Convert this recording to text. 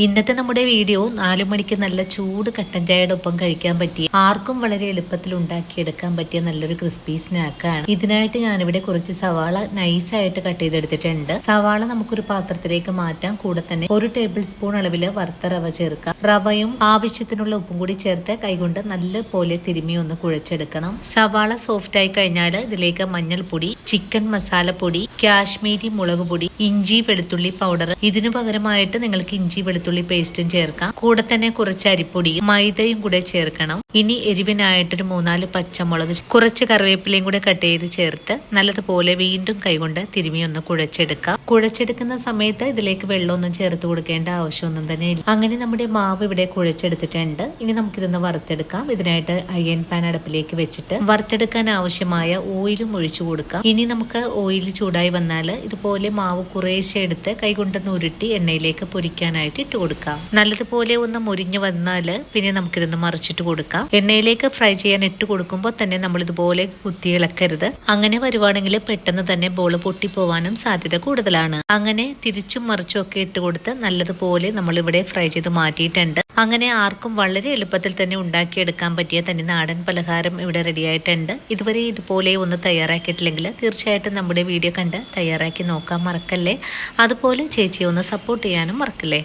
ഇന്നത്തെ നമ്മുടെ വീഡിയോ 4 മണിക്ക് നല്ല ചൂട് കട്ടൻ ചായയുടെ ഒപ്പം കഴിക്കാൻ പറ്റിയ ആർക്കും വളരെ എളുപ്പത്തിൽ ഉണ്ടാക്കിയെടുക്കാൻ പറ്റിയ നല്ലൊരു ക്രിസ്പി സ്നാക്കാണ്. ഇതിനായിട്ട് ഞാനിവിടെ കുറച്ച് സവാള നൈസായിട്ട് കട്ട് ചെയ്തെടുത്തിട്ടുണ്ട്. സവാള നമുക്കൊരു പാത്രത്തിലേക്ക് മാറ്റാം. കൂടെ തന്നെ 1 ടേബിൾ സ്പൂൺ അളവിൽ വറുത്ത റവ ചേർക്കാം. റവയും ആവശ്യത്തിനുള്ള ഉപ്പും കൂടി ചേർത്ത് കൈകൊണ്ട് നല്ല പോലെ തിരുമ്മി ഒന്ന് കുഴച്ചെടുക്കണം. സവാള സോഫ്റ്റ് ആയി കഴിഞ്ഞാൽ ഇതിലേക്ക് മഞ്ഞൾപ്പൊടി, ചിക്കൻ മസാലപ്പൊടി, കാശ്മീരി മുളക് പൊടി, ഇഞ്ചി വെളുത്തുള്ളി പൗഡർ, ഇതിനു പകരമായിട്ട് നിങ്ങൾക്ക് ഇഞ്ചി വെളുത്തുള്ളി പേസ്റ്റും ചേർക്കാം. കൂടെ തന്നെ കുറച്ച് അരിപ്പൊടിയും മൈദയും കൂടെ ചേർക്കണം. ഇനി എരിവിനായിട്ടൊരു 3-4 പച്ചമുളക്, കുറച്ച് കറിവേപ്പിലയും കൂടെ കട്ട് ചെയ്ത് ചേർത്ത് നല്ലതുപോലെ വീണ്ടും കൈകൊണ്ട് തിരുമ്മി ഒന്ന് കുഴച്ചെടുക്കാം. കുഴച്ചെടുക്കുന്ന സമയത്ത് ഇതിലേക്ക് വെള്ളമൊന്നും ചേർത്ത് കൊടുക്കേണ്ട ആവശ്യമൊന്നും തന്നെ ഇല്ല. അങ്ങനെ നമ്മുടെ മാവ് ഇവിടെ കുഴച്ചെടുത്തിട്ടുണ്ട്. ഇനി നമുക്കിതൊന്ന് വറുത്തെടുക്കാം. ഇതിനായിട്ട് അയൺ പാൻ അടുപ്പിലേക്ക് വെച്ചിട്ട് വറുത്തെടുക്കാൻ ആവശ്യമായ ഓയിലും ഒഴിച്ചു കൊടുക്കാം. ഇനി നമുക്ക് ഓയിൽ ചൂടായി വന്നാൽ ഇതുപോലെ മാവ് കുറേശ്ശെ എടുത്ത് കൈകൊണ്ടൊന്ന് ഉരുട്ടി എണ്ണയിലേക്ക് പൊരിക്കാനായിട്ട് ഇട്ട് കൊടുക്കാം. നല്ലതുപോലെ ഒന്ന് മുരിഞ്ഞു വന്നാൽ പിന്നെ നമുക്കിതൊന്ന് മറിച്ചിട്ട് കൊടുക്കാം. എണ്ണയിലേക്ക് ഫ്രൈ ചെയ്യാൻ ഇട്ട് കൊടുക്കുമ്പോൾ തന്നെ നമ്മൾ ഇതുപോലെ കുത്തി ഇളക്കരുത്. അങ്ങനെ വരുവാണെങ്കിൽ പെട്ടെന്ന് തന്നെ ബോൾ പൊട്ടിപ്പോവാനും സാധ്യത കൂടുതലാണ്. അങ്ങനെ തിരിച്ചും മറിച്ചും ഒക്കെ ഇട്ട് കൊടുത്ത് നല്ലതുപോലെ നമ്മൾ ഇവിടെ ഫ്രൈ ചെയ്ത് മാറ്റിയിട്ടുണ്ട്. അങ്ങനെ ആർക്കും വളരെ എളുപ്പത്തിൽ തന്നെ ഉണ്ടാക്കിയെടുക്കാൻ പറ്റിയ തന്നെ നാടൻ പലഹാരം ഇവിടെ റെഡി ആയിട്ടുണ്ട്. ഇതുവരെ ഇതുപോലെ ഒന്ന് തയ്യാറാക്കിയിട്ടില്ലെങ്കിൽ തീർച്ചയായിട്ടും നമ്മുടെ വീഡിയോ കണ്ട് തയ്യാറാക്കി നോക്കാൻ മറക്കല്ലേ. അതുപോലെ ചേച്ചിയെ ഒന്ന് സപ്പോർട്ട് ചെയ്യാനും മറക്കല്ലേ.